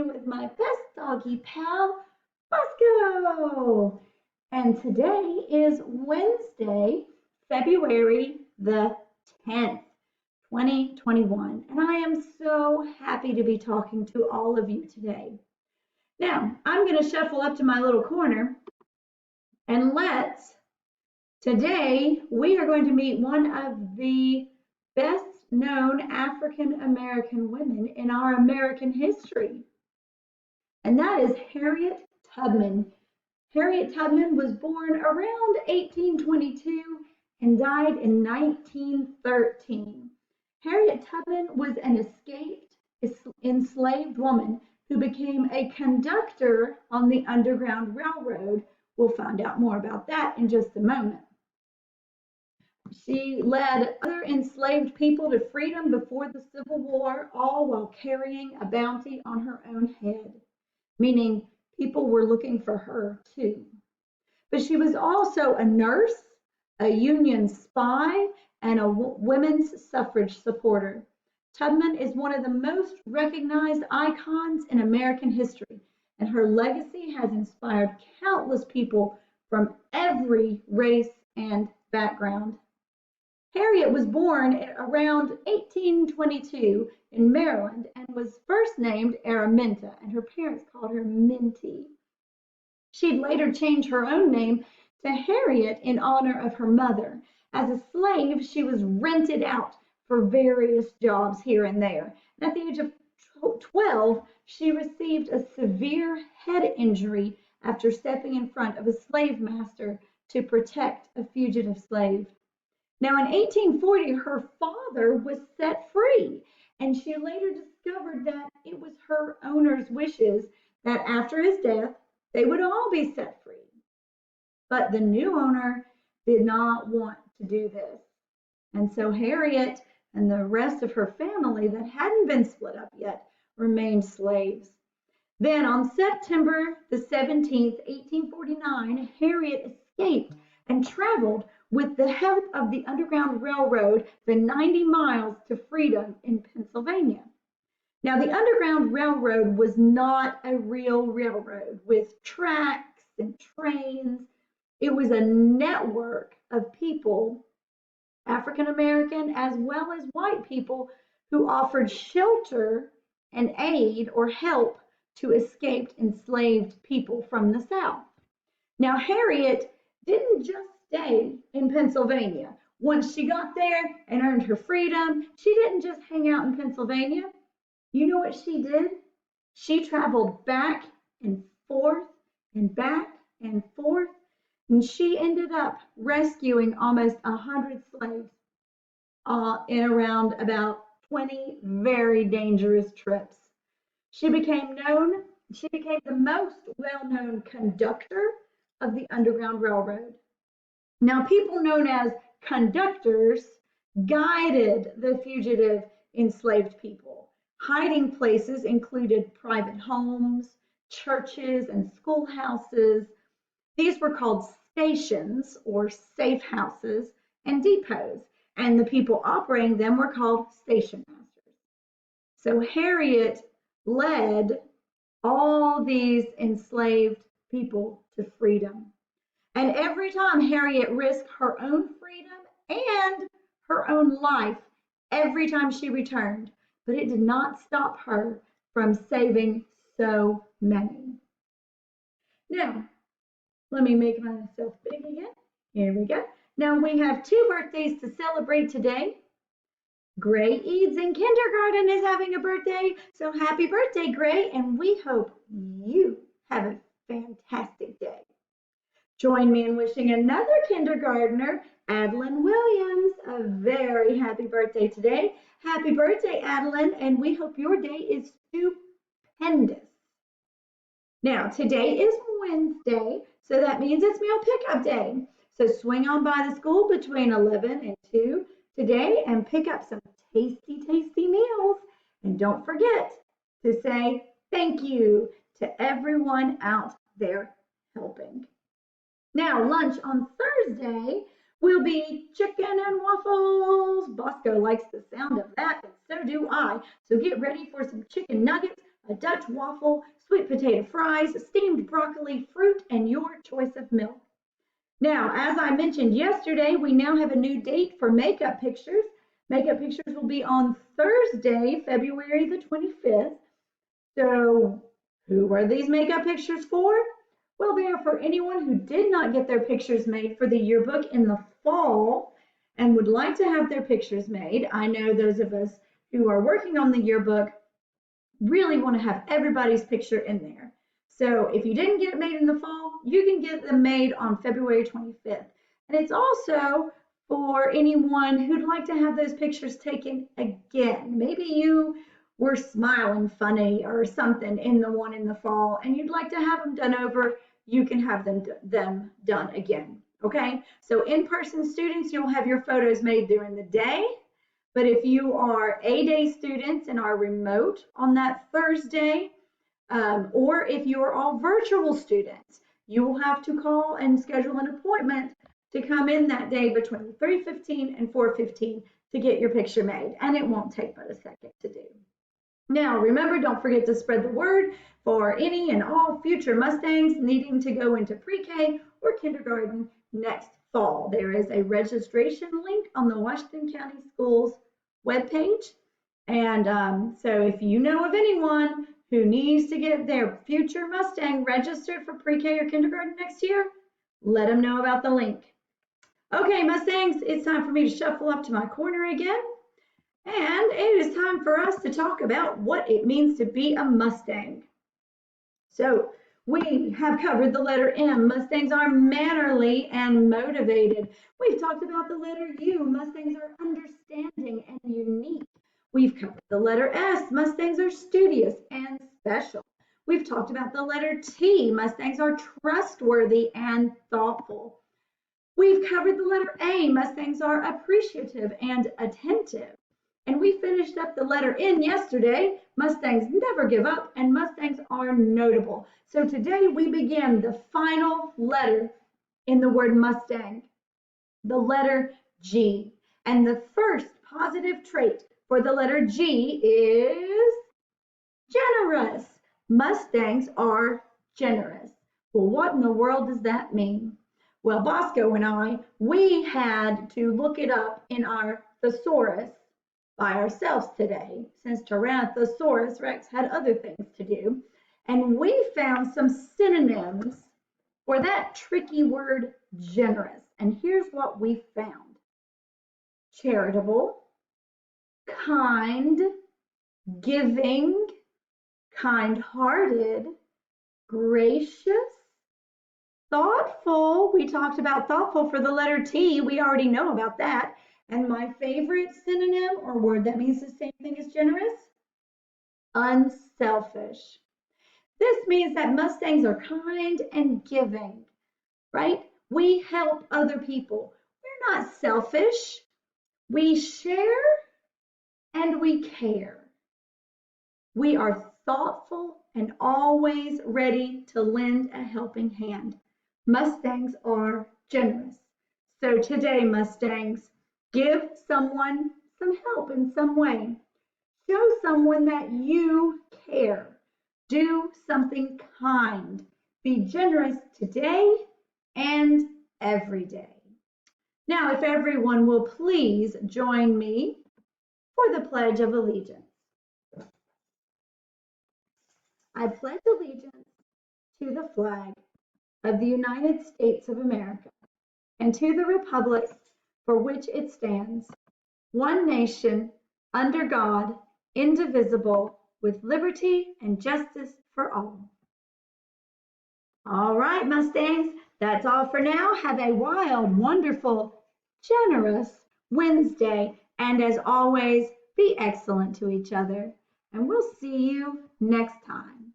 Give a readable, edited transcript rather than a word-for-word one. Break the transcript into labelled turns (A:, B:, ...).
A: here with my best doggy pal, Bosco. And today is Wednesday, February the 10th, 2021. And I am so happy to be talking to all of you today. Now, I'm going to shuffle up to my little corner and today we are going to meet one of the best known African American women in our American history. And that is Harriet Tubman. Harriet Tubman was born around 1822 and died in 1913. Harriet Tubman was an escaped enslaved woman who became a conductor on the Underground Railroad. We'll find out more about that in just a moment. She led other enslaved people to freedom before the Civil War, all while carrying a bounty on her own head, meaning people were looking for her too. But she was also a nurse, a Union spy, and a women's suffrage supporter. Tubman is one of the most recognized icons in American history, and her legacy has inspired countless people from every race and background. Harriet was born around 1822 in Maryland and was first named Araminta, and her parents called her Minty. She'd later change her own name to Harriet in honor of her mother. As a slave, she was rented out for various jobs here and there. And at the age of 12, she received a severe head injury after stepping in front of a slave master to protect a fugitive slave. Now, in 1840, her father was set free, and she later discovered that it was her owner's wishes that after his death, they would all be set free. But the new owner did not want to do this. And so Harriet and the rest of her family that hadn't been split up yet remained slaves. Then on September the 17th, 1849, Harriet escaped and traveled with the help of the Underground Railroad the 90 miles to freedom in Pennsylvania. Now, the Underground Railroad was not a real railroad with tracks and trains. It was a network of people, African American as well as white people, who offered shelter and aid or help to escaped enslaved people from the South. Now, Harriet didn't just stay in Pennsylvania. Once she got there and earned her freedom, she didn't just hang out in Pennsylvania. You know what she did? She traveled back and forth and back and forth, and she ended up rescuing almost 100 slaves in around about 20 very dangerous trips. She became the most well-known conductor of the Underground Railroad. Now, people known as conductors guided the fugitive enslaved people. Hiding places included private homes, churches, and schoolhouses. These were called stations or safe houses and depots, and the people operating them were called station masters. So Harriet led all these enslaved people to freedom. And every time Harriet risked her own freedom and her own life every time she returned, but it did not stop her from saving so many. Now, let me make myself big again. Here we go. Now we have 2 birthdays to celebrate today. Gray Eads in kindergarten is having a birthday, so happy birthday, Gray, and we hope you have a fantastic day. Join me in wishing another kindergartner, Adeline Williams, a very happy birthday today. Happy birthday, Adeline, and we hope your day is stupendous. Now, today is Wednesday, so that means it's meal pickup day. So swing on by the school between 11 and 2 today and pick up some tasty, tasty meals. And don't forget to say thank you to everyone out there helping. Now, lunch on Thursday will be chicken and waffles. Bosco likes the sound of that, and so do I. So get ready for some chicken nuggets, a Dutch waffle, sweet potato fries, steamed broccoli, fruit, and your choice of milk. Now, as I mentioned yesterday, we now have a new date for makeup pictures. Makeup pictures will be on Thursday, February the 25th. So, who are these makeup pictures for? Well, they are for anyone who did not get their pictures made for the yearbook in the fall and would like to have their pictures made. I know those of us who are working on the yearbook really want to have everybody's picture in there. So if you didn't get it made in the fall, you can get them made on February 25th. And it's also for anyone who'd like to have those pictures taken again. Maybe you were smiling funny or something in the one in the fall and you'd like to have them done over, you can have them done again. Okay, so in-person students, you'll have your photos made during the day. But if you are A-day students and are remote on that Thursday, or if you are all virtual students, you will have to call and schedule an appointment to come in that day between 3:15 and 4:15 to get your picture made. And it won't take but a second to do. Now, remember, don't forget to spread the word for any and all future Mustangs needing to go into pre-K or kindergarten next fall. There is a registration link on the Washington County Schools webpage. And so if you know of anyone who needs to get their future Mustang registered for pre-K or kindergarten next year, let them know about the link. Okay, Mustangs, it's time for me to shuffle up to my corner again. And it is time for us to talk about what it means to be a Mustang. So we have covered the letter M. Mustangs are mannerly and motivated. We've talked about the letter U. Mustangs are understanding and unique. We've covered the letter S. Mustangs are studious and special. We've talked about the letter T. Mustangs are trustworthy and thoughtful. We've covered the letter A. Mustangs are appreciative and attentive. And we finished up the letter N yesterday. Mustangs never give up, and Mustangs are notable. So today we begin the final letter in the word Mustang, the letter G. And the first positive trait for the letter G is generous. Mustangs are generous. Well, what in the world does that mean? Well, Bosco and I, we had to look it up in our thesaurus by ourselves today, since Tyrannosaurus Rex had other things to do. And we found some synonyms for that tricky word generous. And here's what we found: charitable, kind, giving, kind-hearted, gracious, thoughtful. We talked about thoughtful for the letter T. We already know about that. And my favorite synonym or word that means the same thing as generous, unselfish. This means that Mustangs are kind and giving, right? We help other people. We're not selfish. We share and we care. We are thoughtful and always ready to lend a helping hand. Mustangs are generous. So today, Mustangs, give someone some help in some way. Show someone that you care. Do something kind. Be generous today and every day. Now, if everyone will please join me for the Pledge of Allegiance. I pledge allegiance to the flag of the United States of America and to the republic for which it stands, one nation, under God, indivisible, with liberty and justice for all. All right, Mustangs, that's all for now. Have a wild, wonderful, generous Wednesday. And as always, be excellent to each other. And we'll see you next time.